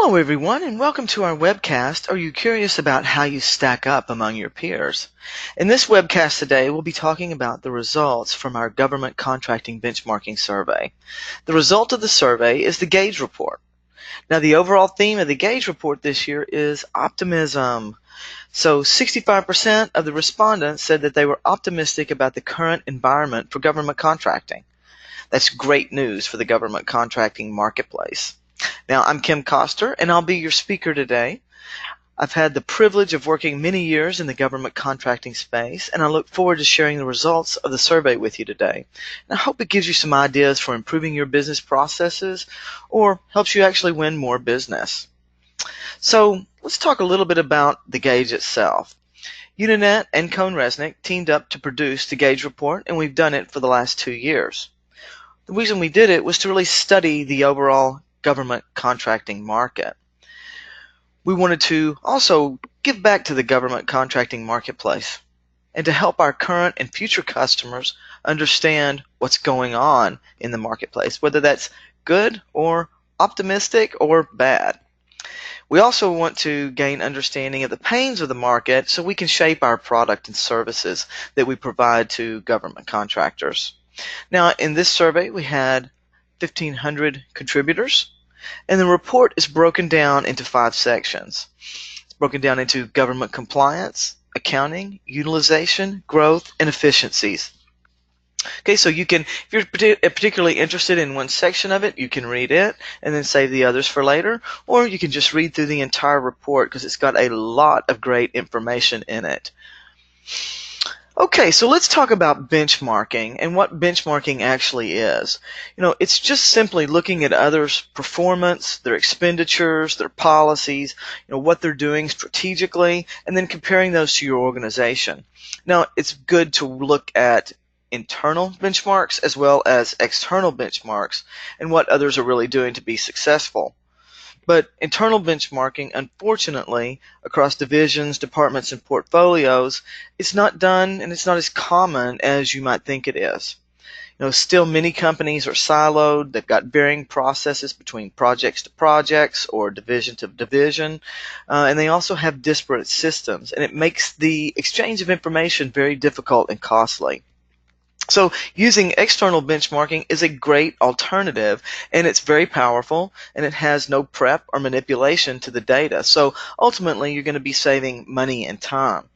Hello everyone, and welcome to our webcast. Are you curious about how you stack up among your peers? In this webcast today, we'll be talking about the results from our government contracting benchmarking survey. The result of the survey is the Gauge Report. Now, the overall theme of the Gauge Report this year is optimism. So 65% of the respondents said that they were optimistic about the current environment for government contracting. That's great news for the government contracting marketplace. Now, I'm Kim Coster, and I'll be your speaker today. I've had the privilege of working many years in the government contracting space, and I look forward to sharing the results of the survey with you today. And I hope it gives you some ideas for improving your business processes or helps you actually win more business. So let's talk a little bit about the Gauge itself. Unanet and CohnReznick teamed up to produce the Gauge Report, and we've done it for the last 2 years. The reason we did it was to really study the overall government contracting market. We wanted to also give back to the government contracting marketplace and to help our current and future customers understand what's going on in the marketplace, whether that's good or optimistic or bad. We also want to gain understanding of the pains of the market so we can shape our product and services that we provide to government contractors. Now, in this survey, we had 1,500 contributors, and the report is broken down into 5 sections. It's broken down into government compliance, accounting, utilization, growth, and efficiencies. Okay, so you can, if you're particularly interested in one section of it, you can read it and then save the others for later, or you can just read through the entire report because it's got a lot of great information in it. Okay, so let's talk about benchmarking and what benchmarking actually is. It's just simply looking at others' performance, their expenditures, their policies, what they're doing strategically, and then comparing those to your organization. Now, it's good to look at internal benchmarks as well as external benchmarks and what others are really doing to be successful. But internal benchmarking, unfortunately, across divisions, departments, and portfolios, it's not done and it's not as common as you might think it is. Still many companies are siloed. They've got varying processes between projects to projects or division to division, and they also have disparate systems, and it makes the exchange of information very difficult and costly. So using external benchmarking is a great alternative, and it's very powerful, and it has no prep or manipulation to the data. So ultimately, you're going to be saving money and time.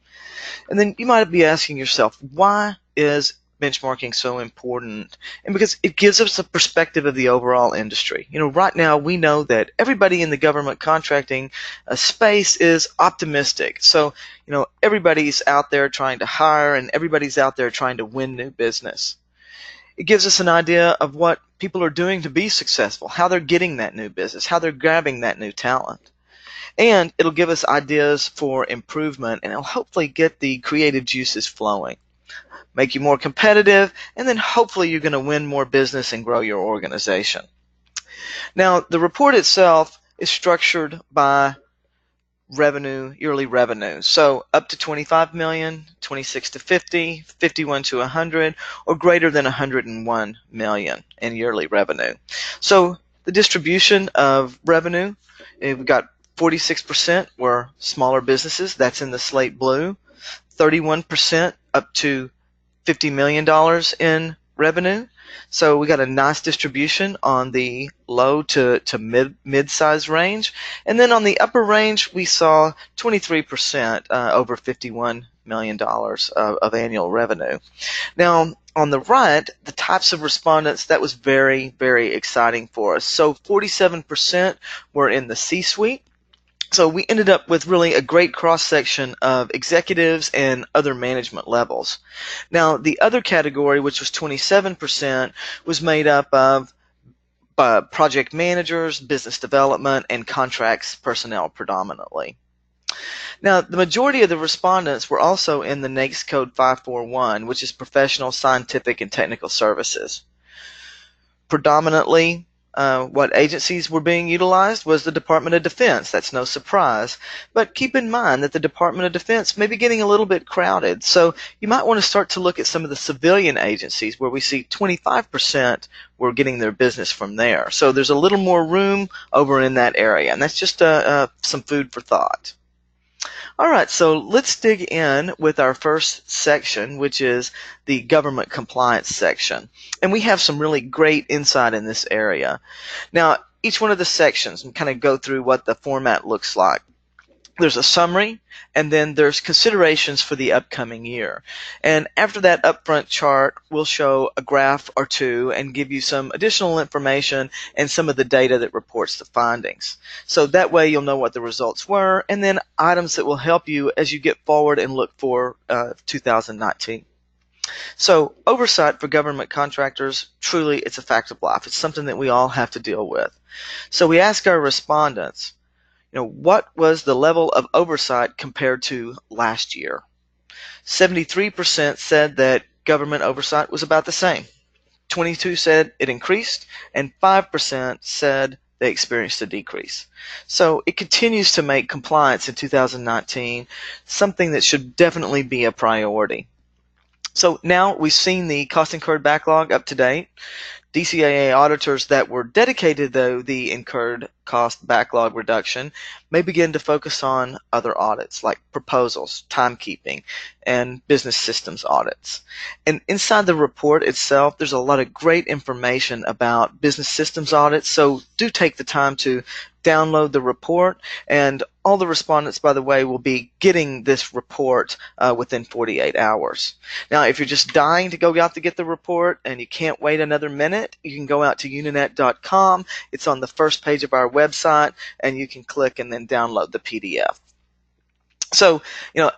And then you might be asking yourself, why is benchmarking so important? And because it gives us a perspective of the overall industry. Right now we know that everybody in the government contracting space is optimistic. So, everybody's out there trying to hire and everybody's out there trying to win new business. It gives us an idea of what people are doing to be successful, how they're getting that new business, how they're grabbing that new talent. And it'll give us ideas for improvement, and it'll hopefully get the creative juices flowing, make you more competitive, and then hopefully you're going to win more business and grow your organization. Now, the report itself is structured by revenue, yearly revenue. So up to 25 million, 26 to 50, 51 to 100, or greater than 101 million in yearly revenue. So the distribution of revenue, we've got 46% were smaller businesses. That's in the slate blue. 31% up to $50 million in revenue. So we got a nice distribution on the low to mid-size range. And then on the upper range, we saw 23% over $51 million of annual revenue. Now, on the right, the types of respondents, that was very, very exciting for us. So 47% were in the C-suite. So we ended up with really a great cross-section of executives and other management levels. Now, the other category, which was 27%, was made up of project managers, business development, and contracts personnel predominantly. Now, the majority of the respondents were also in the NAICS Code 541, which is professional, scientific, and technical services. Predominantly, What agencies were being utilized was the Department of Defense. That's no surprise. But keep in mind that the Department of Defense may be getting a little bit crowded. So you might want to start to look at some of the civilian agencies where we see 25% were getting their business from there. So there's a little more room over in that area. And that's just some food for thought. All right, so let's dig in with our first section, which is the government compliance section. And we have some really great insight in this area. Now, each one of the sections, and kind of go through what the format looks like. There's a summary, and then there's considerations for the upcoming year. And after that upfront chart, we'll show a graph or two and give you some additional information and some of the data that reports the findings. So that way you'll know what the results were, and then items that will help you as you get forward and look for 2019. So oversight for government contractors, truly it's a fact of life. It's something that we all have to deal with. So we ask our respondents, what was the level of oversight compared to last year? 73% said that government oversight was about the same. 22% said it increased, and 5% said they experienced a decrease. So it continues to make compliance in 2019 something that should definitely be a priority. So now we've seen the cost incurred backlog up to date. DCAA auditors that were dedicated to the incurred cost backlog reduction may begin to focus on other audits like proposals, timekeeping, and business systems audits. And inside the report itself, there's a lot of great information about business systems audits, so do take the time to download the report, and all the respondents, by the way, will be getting this report within 48 hours. Now, if you're just dying to go out to get the report and you can't wait another minute, you can go out to Unanet.com. It's on the first page of our website, and you can click and then download the PDF. So,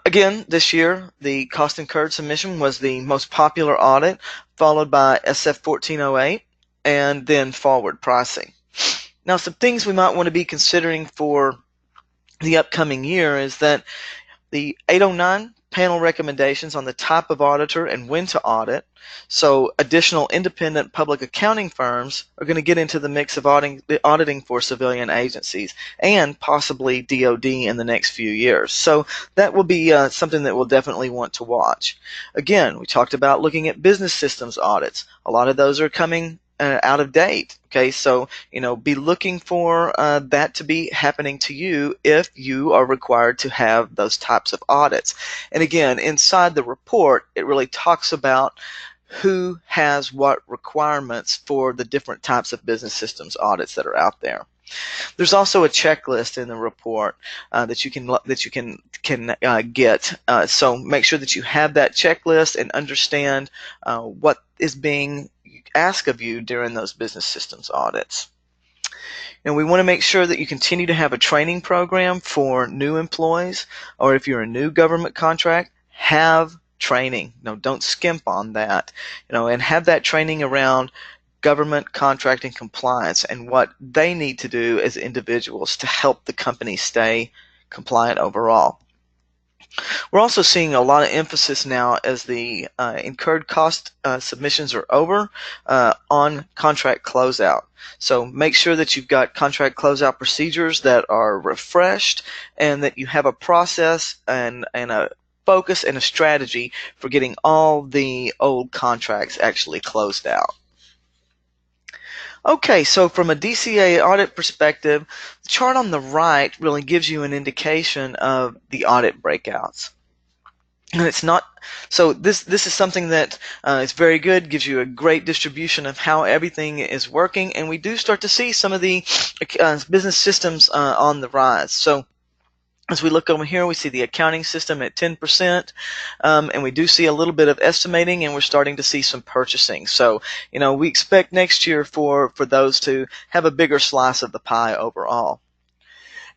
again, this year, the cost incurred submission was the most popular audit, followed by SF 1408, and then forward pricing. Now, some things we might want to be considering for the upcoming year is that the 809 panel recommendations on the type of auditor and when to audit. So additional independent public accounting firms are going to get into the mix of auditing for civilian agencies and possibly DoD in the next few years. So that will be something that we'll definitely want to watch. Again, we talked about looking at business systems audits. A lot of those are coming out of date. Okay, so be looking for that to be happening to you if you are required to have those types of audits. And again, inside the report, it really talks about who has what requirements for the different types of business systems audits that are out there. There's also a checklist in the report that you can get. So make sure that you have that checklist and understand what is being asked of you during those business systems audits. And we want to make sure that you continue to have a training program for new employees, or if you're a new government contract, have training. Don't skimp on that. And have that training around government contracting compliance and what they need to do as individuals to help the company stay compliant overall. We're also seeing a lot of emphasis now as the incurred cost submissions are over on contract closeout. So make sure that you've got contract closeout procedures that are refreshed and that you have a process and a focus and a strategy for getting all the old contracts actually closed out. Okay, so from a DCAA audit perspective, the chart on the right really gives you an indication of the audit breakouts. And it's not, so this is something that is very good, gives you a great distribution of how everything is working, and we do start to see some of the business systems on the rise. So as we look over here, we see the accounting system at 10%, and we do see a little bit of estimating, and we're starting to see some purchasing. So, we expect next year for those to have a bigger slice of the pie overall.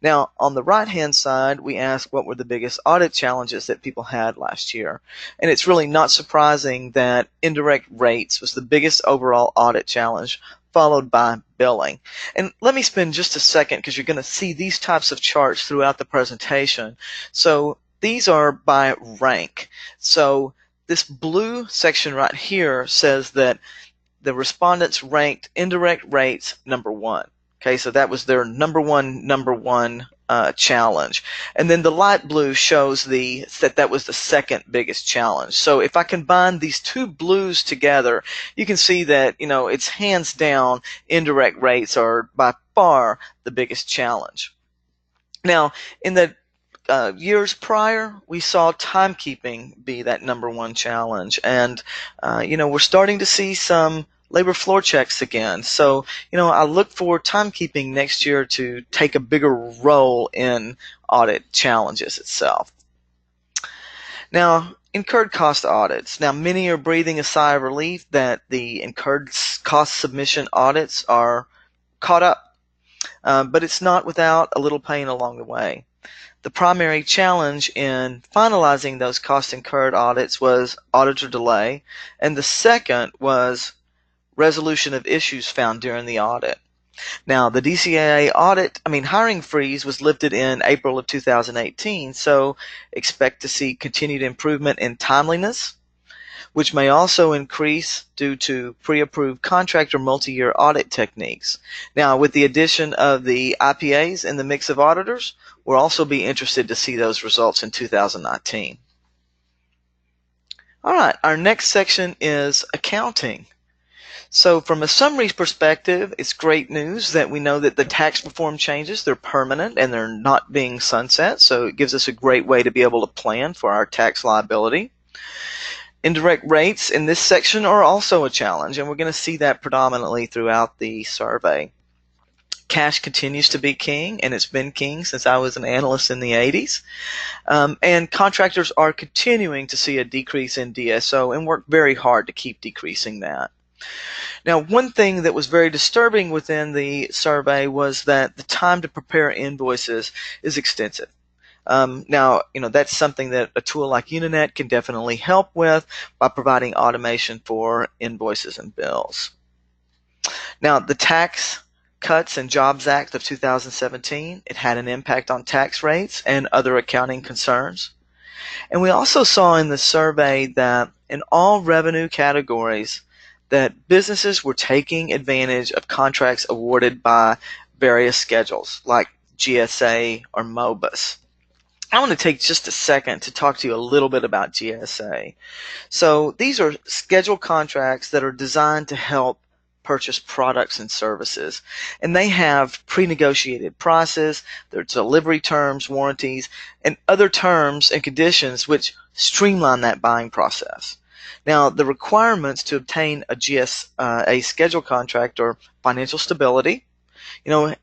Now, on the right-hand side, we ask what were the biggest audit challenges that people had last year. And it's really not surprising that indirect rates was the biggest overall audit challenge, followed by billing. And let me spend just a second, because you're going to see these types of charts throughout the presentation. So these are by rank. So this blue section right here says that the respondents ranked indirect rates number one. Okay, so that was their number one challenge. And then the light blue shows that was the second biggest challenge. So if I combine these two blues together, you can see that, it's hands down indirect rates are by far the biggest challenge. Now, in the years prior, we saw timekeeping be that number one challenge. And, we're starting to see some labor floor checks again. So, I look for timekeeping next year to take a bigger role in audit challenges itself. Now, incurred cost audits. Now, many are breathing a sigh of relief that the incurred cost submission audits are caught up, but it's not without a little pain along the way. The primary challenge in finalizing those cost incurred audits was auditor delay, and the second was resolution of issues found during the audit. Now, the DCAA hiring freeze was lifted in April of 2018, so expect to see continued improvement in timeliness, which may also increase due to pre-approved contractor multi-year audit techniques. Now, with the addition of the IPAs in the mix of auditors, we'll also be interested to see those results in 2019. All right, our next section is accounting. So from a summary perspective, it's great news that we know that the tax reform changes, they're permanent and they're not being sunset, so it gives us a great way to be able to plan for our tax liability. Indirect rates in this section are also a challenge, and we're going to see that predominantly throughout the survey. Cash continues to be king, and it's been king since I was an analyst in the 80s. And contractors are continuing to see a decrease in DSO and work very hard to keep decreasing that. Now, one thing that was very disturbing within the survey was that the time to prepare invoices is extensive. Now, that's something that a tool like Unanet can definitely help with by providing automation for invoices and bills. Now, the Tax Cuts and Jobs Act of 2017, it had an impact on tax rates and other accounting concerns. And we also saw in the survey that in all revenue categories, that businesses were taking advantage of contracts awarded by various schedules like GSA or MOBUS. I want to take just a second to talk to you a little bit about GSA. So these are scheduled contracts that are designed to help purchase products and services, and they have pre-negotiated prices, their delivery terms, warranties, and other terms and conditions which streamline that buying process. Now, the requirements to obtain a scheduled contract are financial stability,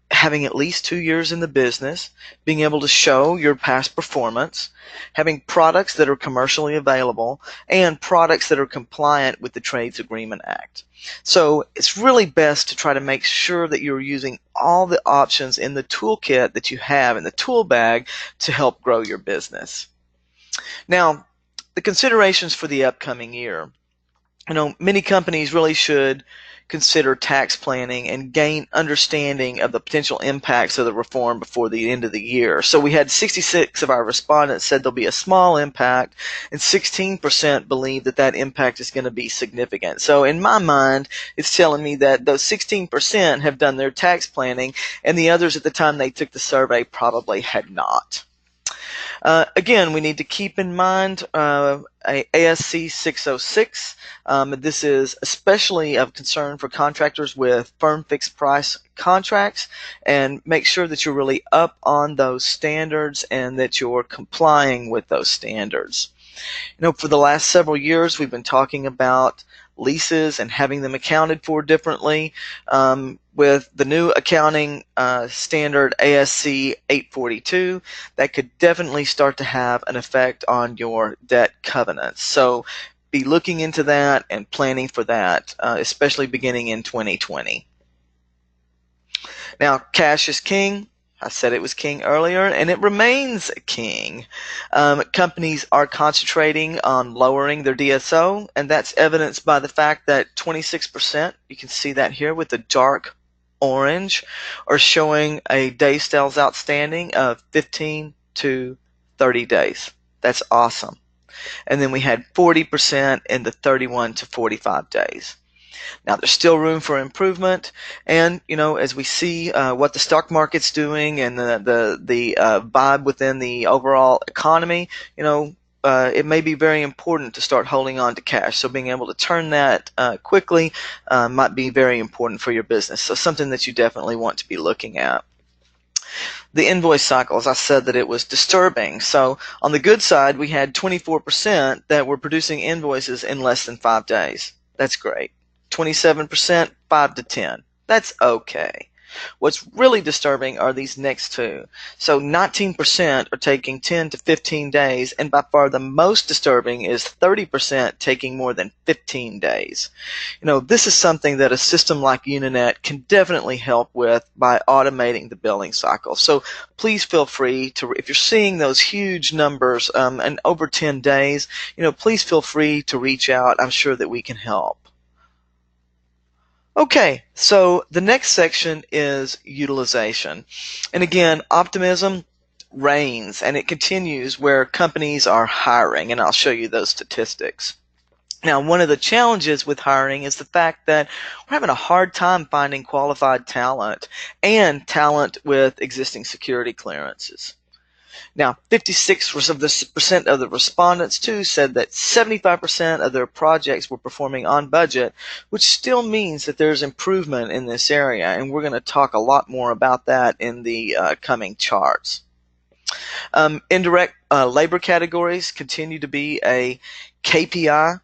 having at least 2 years in the business, being able to show your past performance, having products that are commercially available, and products that are compliant with the Trades Agreement Act. So it's really best to try to make sure that you're using all the options in the toolkit that you have in the tool bag to help grow your business. Now, the considerations for the upcoming year. Many companies really should consider tax planning and gain understanding of the potential impacts of the reform before the end of the year. So we had 66 of our respondents said there'll be a small impact, and 16% believe that impact is going to be significant. So in my mind, it's telling me that those 16% have done their tax planning, and the others at the time they took the survey probably had not. Again, we need to keep in mind ASC 606. This is especially of concern for contractors with firm fixed price contracts, and make sure that you're really up on those standards and that you're complying with those standards. For the last several years, we've been talking about leases and having them accounted for differently. With the new accounting standard ASC 842, that could definitely start to have an effect on your debt covenants. So be looking into that and planning for that, especially beginning in 2020. Now, cash is king. I said it was king earlier, and it remains king. Companies are concentrating on lowering their DSO, and that's evidenced by the fact that 26%, you can see that here with the dark orange, are showing a day sales outstanding of 15 to 30 days. That's awesome. And then we had 40% in the 31 to 45 days. Now, there's still room for improvement, and as we see what the stock market's doing and the vibe within the overall economy, it may be very important to start holding on to cash. So being able to turn that quickly might be very important for your business. So something that you definitely want to be looking at. The invoice cycles, I said that it was disturbing. So on the good side, we had 24% that were producing invoices in less than 5 days. That's great. 27%, 5 to 10. That's okay. What's really disturbing are these next two. So 19% are taking 10 to 15 days, and by far the most disturbing is 30% taking more than 15 days. This is something that a system like Unanet can definitely help with by automating the billing cycle. So please feel free to, if you're seeing those huge numbers and over 10 days, please feel free to reach out. I'm sure that we can help. Okay, so the next section is utilization. And again, optimism reigns, and it continues where companies are hiring, and I'll show you those statistics. Now, one of the challenges with hiring is the fact that we're having a hard time finding qualified talent and talent with existing security clearances. Now, 56% of the respondents, too, said that 75% of their projects were performing on budget, which still means that there's improvement in this area, and we're going to talk a lot more about that in the coming charts. Indirect labor categories continue to be a KPI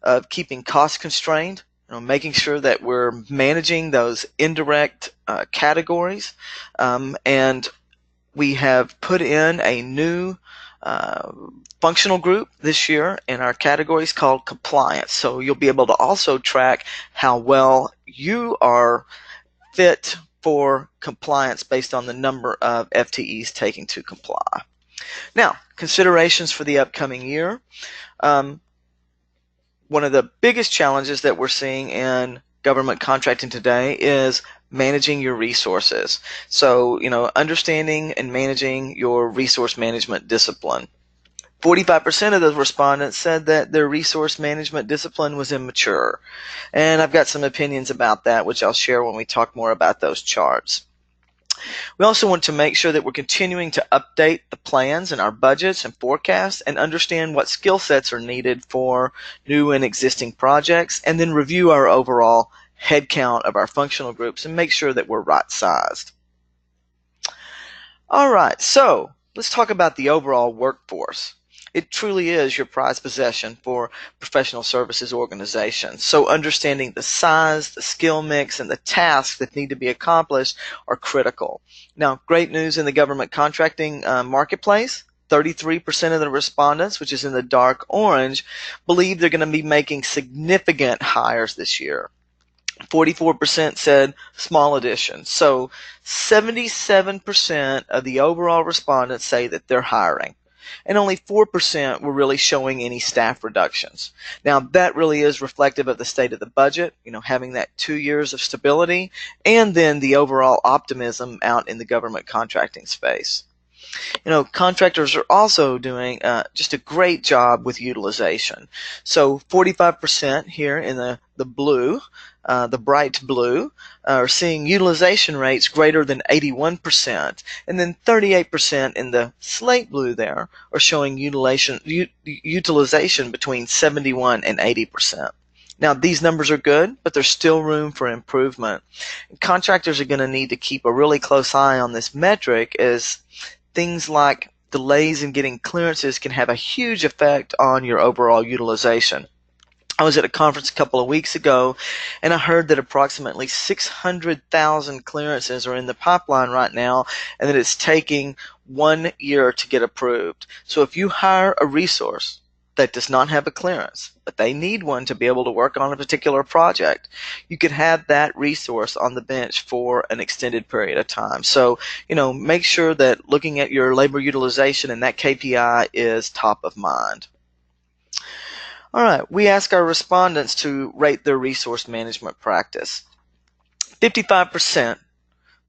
of keeping costs constrained, making sure that we're managing those indirect categories, and we have put in a new functional group this year in our categories called compliance. So you'll be able to also track how well you are fit for compliance based on the number of FTEs taking to comply. Now, considerations for the upcoming year. One of the biggest challenges that we're seeing in government contracting today is managing your resources. So, understanding and managing your resource management discipline. 45% of those respondents said that their resource management discipline was immature. And I've got some opinions about that, which I'll share when we talk more about those charts. We also want to make sure that we're continuing to update the plans and our budgets and forecasts and understand what skill sets are needed for new and existing projects, and then review our overall headcount of our functional groups and make sure that we're right-sized. All right, so let's talk about the overall workforce. It truly is your prized possession for professional services organizations. So understanding the size, the skill mix, and the tasks that need to be accomplished are critical. Now, great news in the government contracting marketplace. 33% of the respondents, which is in the dark orange, believe they're going to be making significant hires this year. 44% said small additions. So 77% of the overall respondents say that they're hiring. And only 4% were really showing any staff reductions. Now, that really is reflective of the state of the budget, having that 2 years of stability, and then the overall optimism out in the government contracting space. Contractors are also doing just a great job with utilization. So 45% here in the blue, the bright blue, are seeing utilization rates greater than 81%, and then 38% in the slate blue there are showing utilization between 71 and 80%. Now, these numbers are good, but there's still room for improvement. Contractors are going to need to keep a really close eye on this metric, as things like delays in getting clearances can have a huge effect on your overall utilization. I was at a conference a couple of weeks ago, and I heard that approximately 600,000 clearances are in the pipeline right now, and that it's taking 1 year to get approved. So if you hire a resource that does not have a clearance, but they need one to be able to work on a particular project, you could have that resource on the bench for an extended period of time. So, make sure that looking at your labor utilization and that KPI is top of mind. All right, we ask our respondents to rate their resource management practice. 55%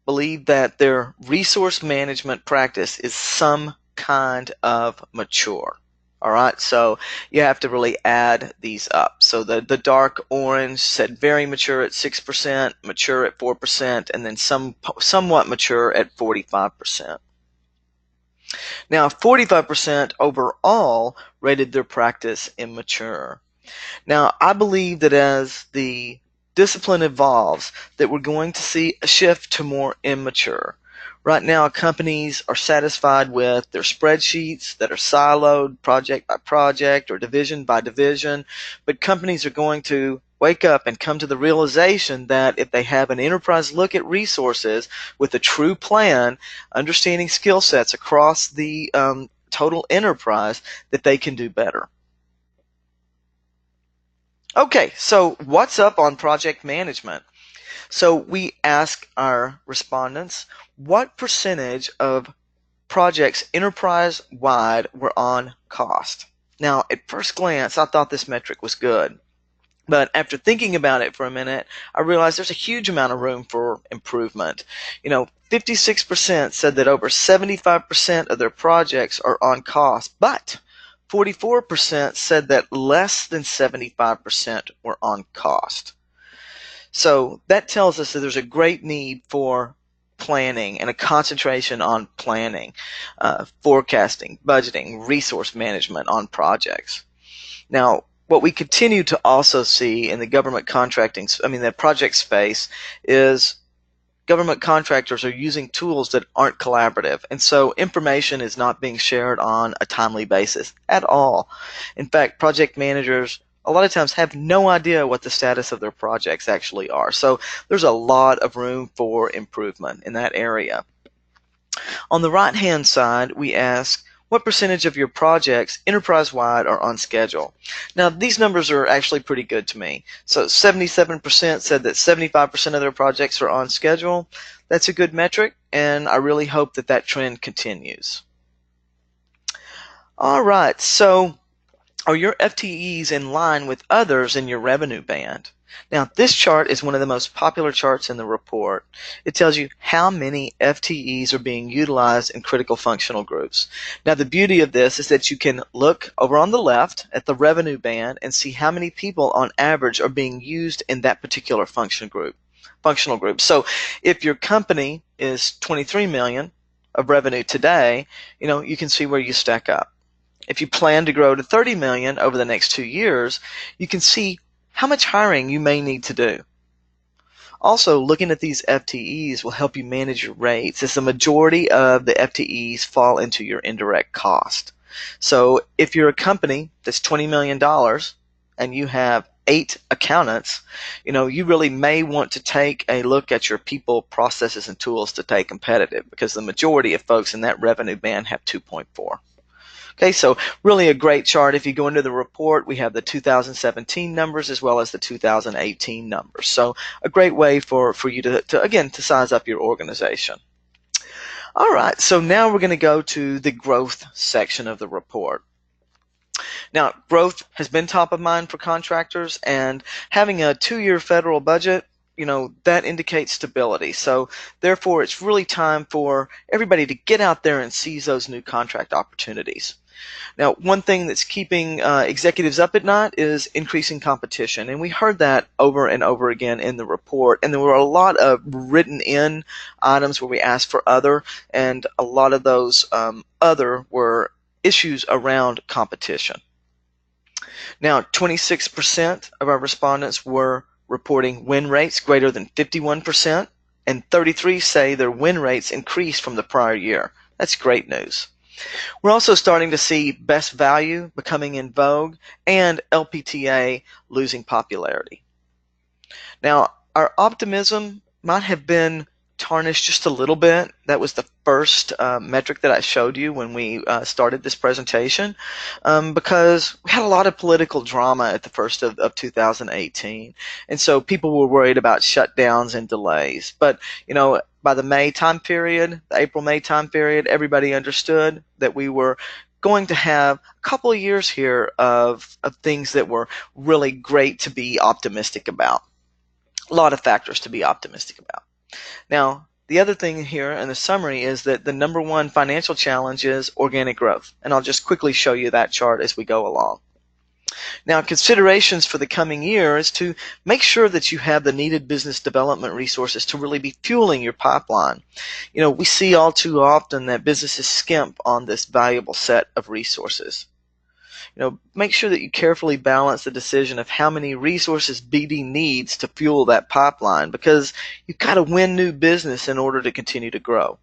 believe that their resource management practice is some kind of mature. All right, so you have to really add these up. So the dark orange said very mature at 6%, mature at 4%, and then somewhat mature at 45%. Now, 45% overall rated their practice immature. Now, I believe that as the discipline evolves, that we're going to see a shift to more immature. Right now, companies are satisfied with their spreadsheets that are siloed project by project or division by division, but companies are going to wake up and come to the realization that if they have an enterprise look at resources with a true plan, understanding skill sets across the total enterprise, that they can do better. Okay, so what's up on project management? So we ask our respondents, what percentage of projects enterprise-wide were on cost? Now, at first glance, I thought this metric was good. But after thinking about it for a minute, I realized there's a huge amount of room for improvement. 56% said that over 75% of their projects are on cost, but 44% said that less than 75% were on cost. So that tells us that there's a great need for planning and a concentration on planning, forecasting, budgeting, resource management on projects. Now, what we continue to also see in the the project space is government contractors are using tools that aren't collaborative, and so information is not being shared on a timely basis at all. In fact, project managers a lot of times have no idea what the status of their projects actually are. So there's a lot of room for improvement in that area. On the right-hand side, we ask, what percentage of your projects enterprise-wide are on schedule? Now, these numbers are actually pretty good to me. So 77% said that 75% of their projects are on schedule. That's a good metric, and I really hope that that trend continues. All right, so are your FTEs in line with others in your revenue band? Now, this chart is one of the most popular charts in the report. It tells you how many FTEs are being utilized in critical functional groups. Now, the beauty of this is that you can look over on the left at the revenue band and see how many people on average are being used in that particular functional group. So if your company is 23 million of revenue today, you can see where you stack up. If you plan to grow to 30 million over the next 2 years, you can see how much hiring you may need to do. Also, looking at these FTEs will help you manage your rates, as the majority of the FTEs fall into your indirect cost. So if you're a company that's $20 million and you have 8 accountants, you really may want to take a look at your people, processes, and tools to stay competitive, because the majority of folks in that revenue band have 2.4. Okay, so really a great chart. If you go into the report, we have the 2017 numbers as well as the 2018 numbers. So a great way for you to size up your organization. All right, so now we're going to go to the growth section of the report. Now, growth has been top of mind for contractors, and having a 2-year federal budget, that indicates stability. So therefore, it's really time for everybody to get out there and seize those new contract opportunities. Now, one thing that's keeping executives up at night is increasing competition, and we heard that over and over again in the report, and there were a lot of written in items where we asked for other, and a lot of those other were issues around competition. Now, 26% of our respondents were reporting win rates greater than 51%, and 33% say their win rates increased from the prior year. That's great news. We're also starting to see best value becoming in vogue and LPTA losing popularity. Now, our optimism might have been tarnished just a little bit. That was the first metric that I showed you when we started this presentation, because we had a lot of political drama at the first of 2018, and so people were worried about shutdowns and delays. But by the April-May time period, everybody understood that we were going to have a couple of years here of things that were really great to be optimistic about. A lot of factors to be optimistic about. Now, The other thing here in the summary is that the number one financial challenge is organic growth. And I'll just quickly show you that chart as we go along. Now, considerations for the coming year is to make sure that you have the needed business development resources to really be fueling your pipeline. We see all too often that businesses skimp on this valuable set of resources. Make sure that you carefully balance the decision of how many resources BD needs to fuel that pipeline, because you've got to win new business in order to continue to grow.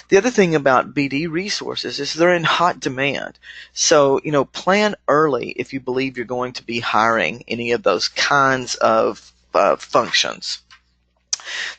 The other thing about BD resources is they're in hot demand. So, plan early if you believe you're going to be hiring any of those kinds of functions.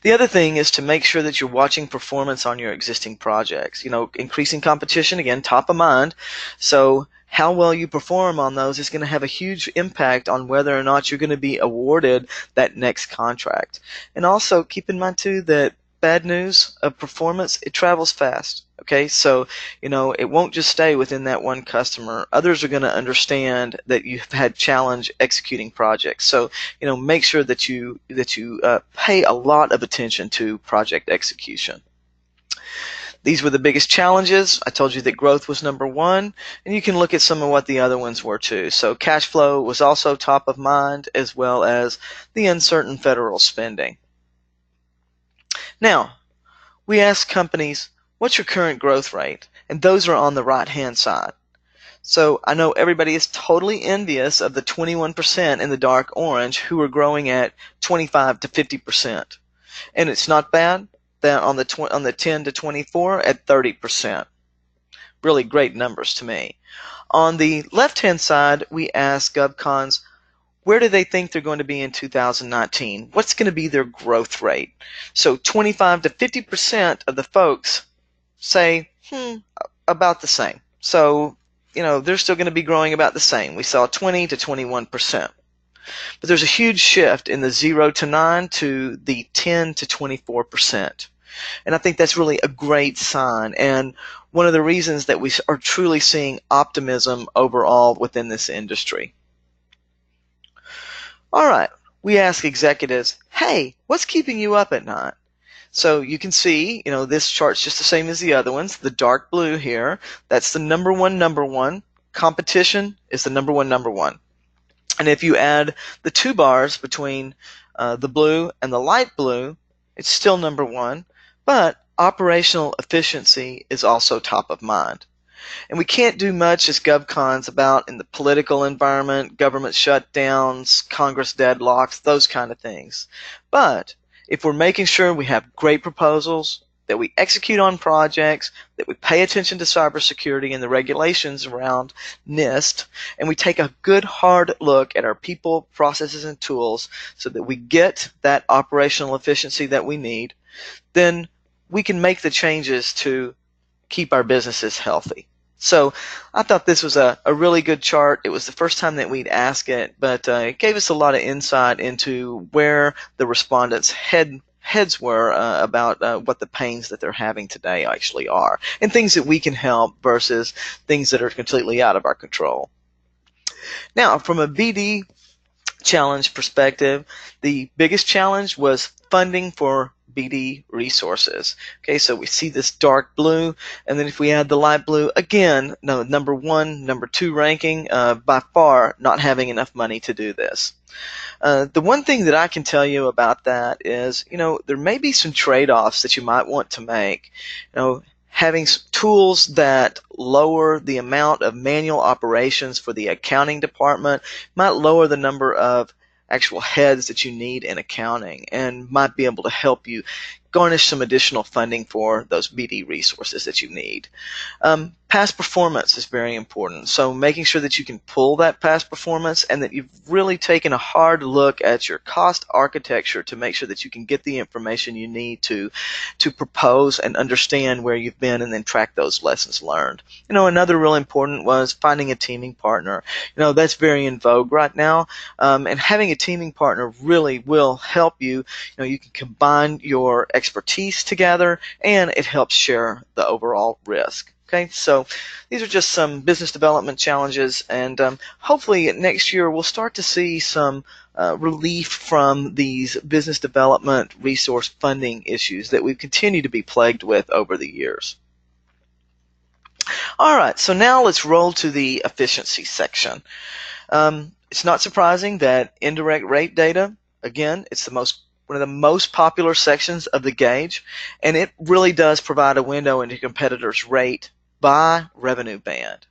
The other thing is to make sure that you're watching performance on your existing projects. Increasing competition, again, top of mind. So how well you perform on those is going to have a huge impact on whether or not you're going to be awarded that next contract. And also keep in mind too that bad news of performance, it travels fast. Okay, so it won't just stay within that one customer. Others are going to understand that you've had challenge executing projects. So make sure that you pay a lot of attention to project execution. These were the biggest challenges. I told you that growth was number one, and you can look at some of what the other ones were too. So cash flow was also top of mind, as well as the uncertain federal spending. Now, we asked companies, what's your current growth rate? And those are on the right-hand side. So I know everybody is totally envious of the 21% in the dark orange who are growing at 25 to 50%. And it's not bad that on the 10 to 24 at 30%. Really great numbers to me. On the left-hand side, we asked GovCons, where do they think they're going to be in 2019? What's going to be their growth rate? So 25 to 50% of the folks say, about the same. So, they're still going to be growing about the same. We saw 20 to 21%. But there's a huge shift in the 0 to 9 to the 10 to 24%. And I think that's really a great sign, and one of the reasons that we are truly seeing optimism overall within this industry. All right, we ask executives, hey, what's keeping you up at night? So you can see, this chart's just the same as the other ones. The dark blue here, that's the number one. Competition is the number one. And if you add the two bars between the blue and the light blue, it's still number one, but operational efficiency is also top of mind. And we can't do much as GovCons about in the political environment, government shutdowns, Congress deadlocks, those kind of things. But if we're making sure we have great proposals, that we execute on projects, that we pay attention to cybersecurity and the regulations around NIST, and we take a good hard look at our people, processes, and tools so that we get that operational efficiency that we need, then we can make the changes to keep our businesses healthy. So I thought this was a really good chart. It was the first time that we'd ask it, but it gave us a lot of insight into where the respondents' heads were about what the pains that they're having today actually are, and things that we can help versus things that are completely out of our control. Now, from a BD challenge perspective, the biggest challenge was funding for BD resources. Okay, so we see this dark blue, and then if we add the light blue, again, no, number one, number two ranking, by far not having enough money to do this. The one thing that I can tell you about that is, there may be some trade-offs that you might want to make. Having tools that lower the amount of manual operations for the accounting department might lower the number of actual heads that you need in accounting and might be able to help you garnish some additional funding for those BD resources that you need. Past performance is very important. So making sure that you can pull that past performance and that you've really taken a hard look at your cost architecture to make sure that you can get the information you need to propose and understand where you've been and then track those lessons learned. Another real important was finding a teaming partner. That's very in vogue right now. And having a teaming partner really will help you. You can combine your expertise together, and it helps share the overall risk. Okay, so these are just some business development challenges, and hopefully next year we'll start to see some relief from these business development resource funding issues that we continue to be plagued with over the years. All right, so now let's roll to the efficiency section. It's not surprising that indirect rate data, again, it's one of the most popular sections of the gauge, and it really does provide a window into competitors' rate by revenue band.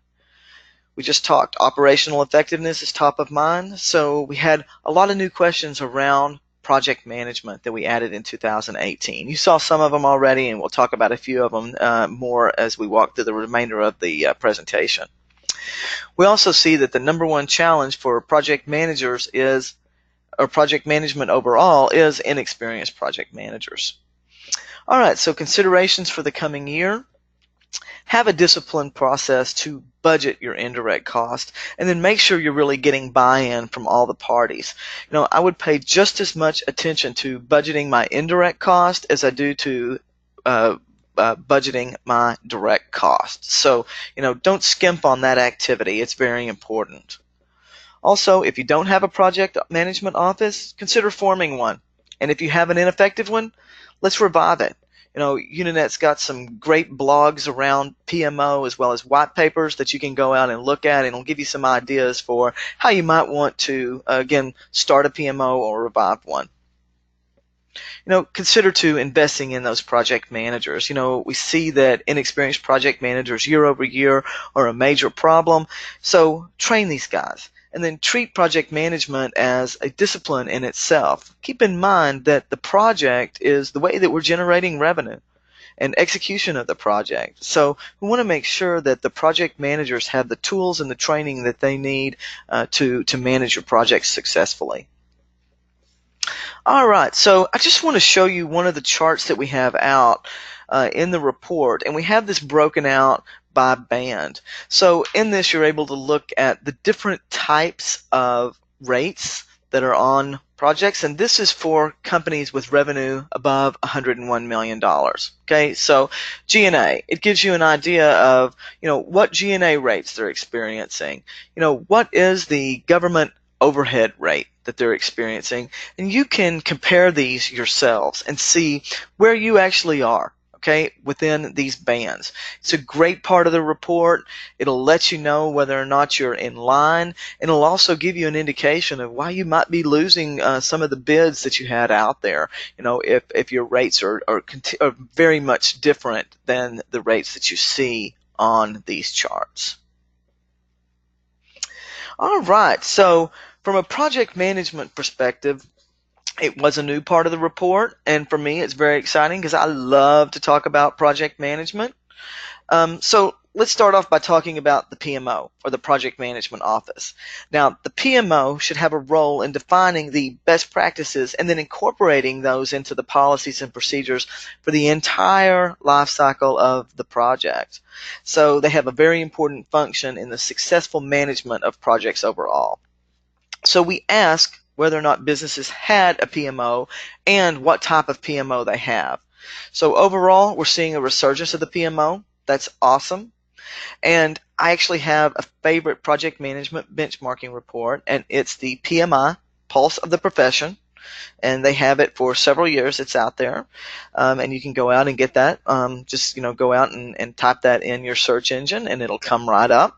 We just talked operational effectiveness is top of mind, so we had a lot of new questions around project management that we added in 2018. You saw some of them already, and we'll talk about a few of them more as we walk through the remainder of the presentation. We also see that the number one challenge for project managers is, or project management overall, is inexperienced project managers. All right, so considerations for the coming year. Have a disciplined process to budget your indirect cost, and then make sure you're really getting buy-in from all the parties. I would pay just as much attention to budgeting my indirect cost as I do to budgeting my direct costs. So, don't skimp on that activity. It's very important. Also, if you don't have a project management office, consider forming one. And if you have an ineffective one, let's revive it. Unanet's got some great blogs around PMO as well as white papers that you can go out and look at, and it'll give you some ideas for how you might want to, again, start a PMO or revive one. Consider too investing in those project managers. We see that inexperienced project managers year over year are a major problem, so train these guys. And then treat project management as a discipline in itself. Keep in mind that the project is the way that we're generating revenue and execution of the project. So we want to make sure that the project managers have the tools and the training that they need to manage your project successfully. All right, so I just want to show you one of the charts that we have out in the report, and we have this broken out by band. So in this, you're able to look at the different types of rates that are on projects, and this is for companies with revenue above $101 million. Okay, so G&A, it gives you an idea of what G&A rates they're experiencing. What is the government overhead rate that they're experiencing, and you can compare these yourselves and see where you actually are. Okay, within these bands. It's a great part of the report. It'll let you know whether or not you're in line, and it'll also give you an indication of why you might be losing some of the bids that you had out there. If your rates are very much different than the rates that you see on these charts. All right, so from a project management perspective, it was a new part of the report, and for me it's very exciting because I love to talk about project management. So let's start off by talking about the PMO, or the Project Management Office. Now, the PMO should have a role in defining the best practices and then incorporating those into the policies and procedures for the entire life cycle of the project. So they have a very important function in the successful management of projects overall. So we ask whether or not businesses had a PMO and what type of PMO they have. So overall, we're seeing a resurgence of the PMO. That's awesome. And I actually have a favorite project management benchmarking report, and it's the PMI, Pulse of the Profession. And they have it for several years. It's out there. And you can go out and get that. Just go out and type that in your search engine, and it'll come right up.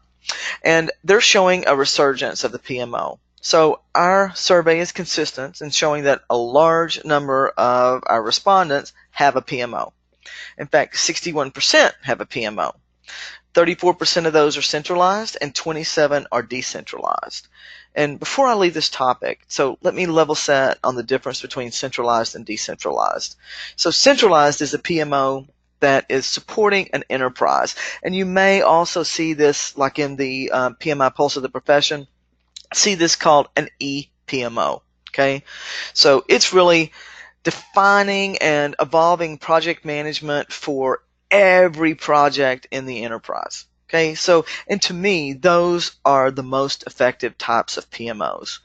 And they're showing a resurgence of the PMO. So our survey is consistent in showing that a large number of our respondents have a PMO. In fact, 61% have a PMO. 34% of those are centralized and 27% are decentralized. And before I leave this topic, so let me level set on the difference between centralized and decentralized. So centralized is a PMO that is supporting an enterprise. And you may also see this, like in the PMI Pulse of the Profession, see this called an ePMO. Okay, so it's really defining and evolving project management for every project in the enterprise. Okay, so, and to me, those are the most effective types of PMOs.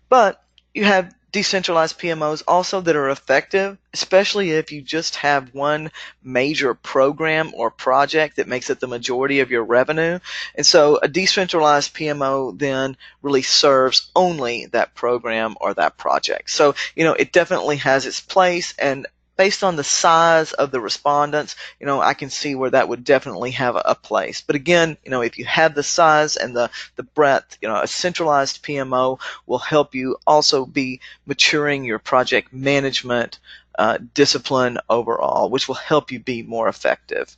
But you have decentralized PMOs also that are effective, especially if you just have one major program or project that makes it the majority of your revenue. And so a decentralized PMO then really serves only that program or that project. So, it definitely has its place, and based on the size of the respondents, I can see where that would definitely have a place. But again, if you have the size and the breadth, a centralized PMO will help you also be maturing your project management discipline overall, which will help you be more effective.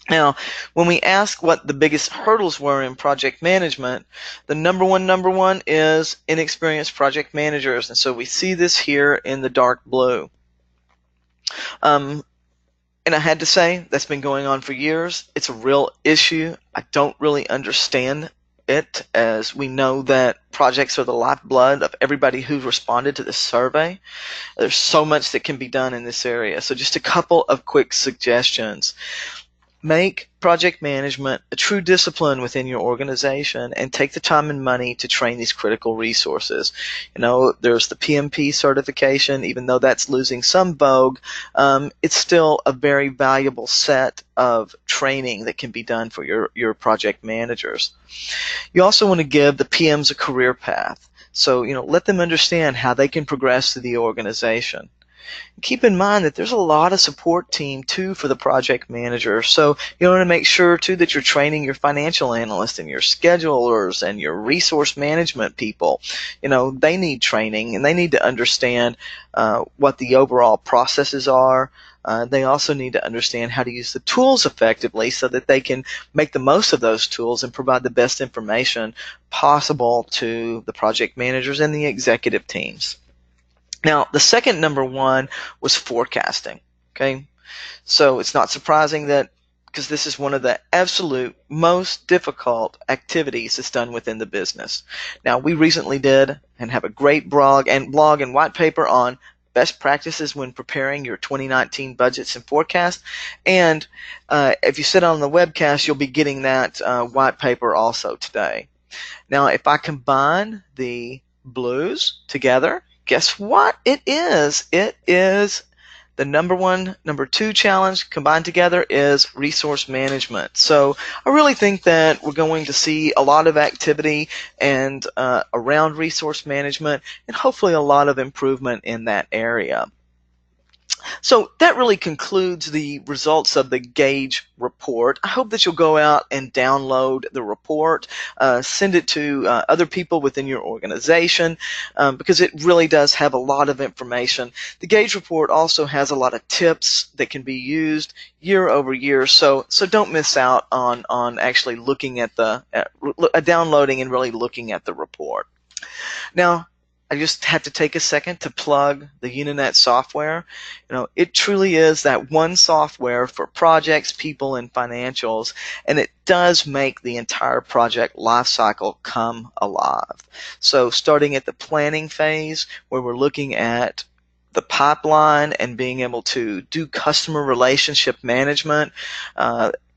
Now, when we ask what the biggest hurdles were in project management, the number one is inexperienced project managers. And so we see this here in the dark blue. And I had to say, that's been going on for years. It's a real issue. I don't really understand it, as we know that projects are the lifeblood of everybody who's responded to this survey. There's so much that can be done in this area. So just a couple of quick suggestions. Make project management a true discipline within your organization, and take the time and money to train these critical resources. There's the PMP certification. Even though that's losing some vogue, it's still a very valuable set of training that can be done for your project managers. You also want to give the PMs a career path. So, let them understand how they can progress through the organization. Keep in mind that there's a lot of support team too for the project manager. So you want to make sure too that you're training your financial analysts and your schedulers and your resource management people. They need training, and they need to understand what the overall processes are. They also need to understand how to use the tools effectively so that they can make the most of those tools and provide the best information possible to the project managers and the executive teams. Now, the second number one was forecasting. Okay, so it's not surprising that, because this is one of the absolute most difficult activities that's done within the business. Now, we recently did and have a great blog and white paper on best practices when preparing your 2019 budgets and forecasts. And if you sit on the webcast, you'll be getting that white paper also today. Now, if I combine the blues together, guess what it is? It is the number two challenge combined together is resource management. So I really think that we're going to see a lot of activity and around resource management, and hopefully a lot of improvement in that area. So that really concludes the results of the Gauge report. I hope that you'll go out and download the report, send it to other people within your organization, because it really does have a lot of information. The Gauge report also has a lot of tips that can be used year over year, so don't miss out on actually looking at downloading and really looking at the report. Now, I just had to take a second to plug the Unanet software. It truly is that one software for projects, people, and financials, and it does make the entire project lifecycle come alive. So starting at the planning phase, where we're looking at the pipeline and being able to do customer relationship management,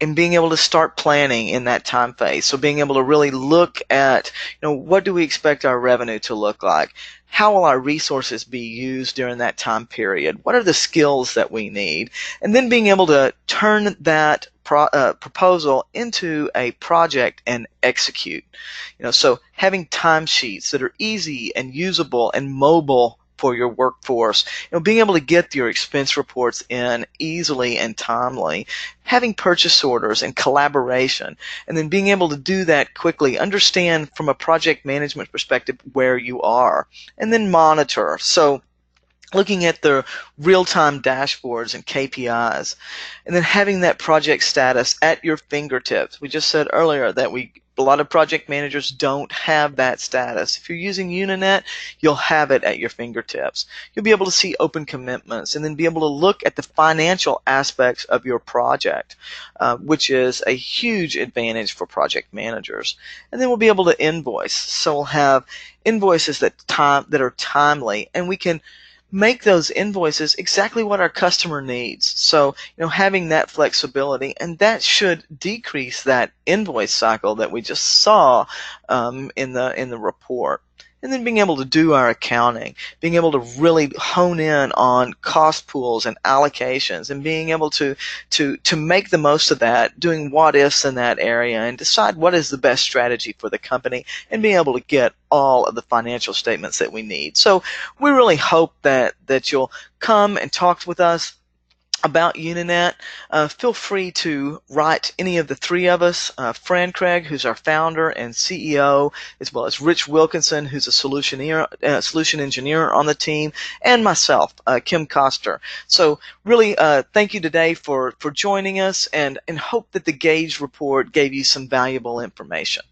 and being able to start planning in that time phase. So being able to really look at, what do we expect our revenue to look like? How will our resources be used during that time period? What are the skills that we need? And then being able to turn that proposal into a project and execute. So having timesheets that are easy and usable and mobile for your workforce, being able to get your expense reports in easily and timely, having purchase orders and collaboration, and then being able to do that quickly, understand from a project management perspective where you are, and then monitor. So looking at the real-time dashboards and KPIs, and then having that project status at your fingertips. We just said earlier that a lot of project managers don't have that status. If you're using Unanet, you'll have it at your fingertips. You'll be able to see open commitments and then be able to look at the financial aspects of your project, which is a huge advantage for project managers. And then we'll be able to invoice. So we'll have invoices that are timely, and we can make those invoices exactly what our customer needs. So, having that flexibility, and that should decrease that invoice cycle that we just saw in the report. and then being able to do our accounting, being able to really hone in on cost pools and allocations, and being able to make the most of that, doing what ifs in that area, and decide what is the best strategy for the company, and being able to get all of the financial statements that we need. So we really hope that you'll come and talk with us about Unanet. Feel free to write any of the three of us, Fran Craig, who's our founder and CEO, as well as Rich Wilkinson, who's a solution engineer on the team, and myself, Kim Koster. So really, thank you today for joining us, and hope that the Gauge report gave you some valuable information.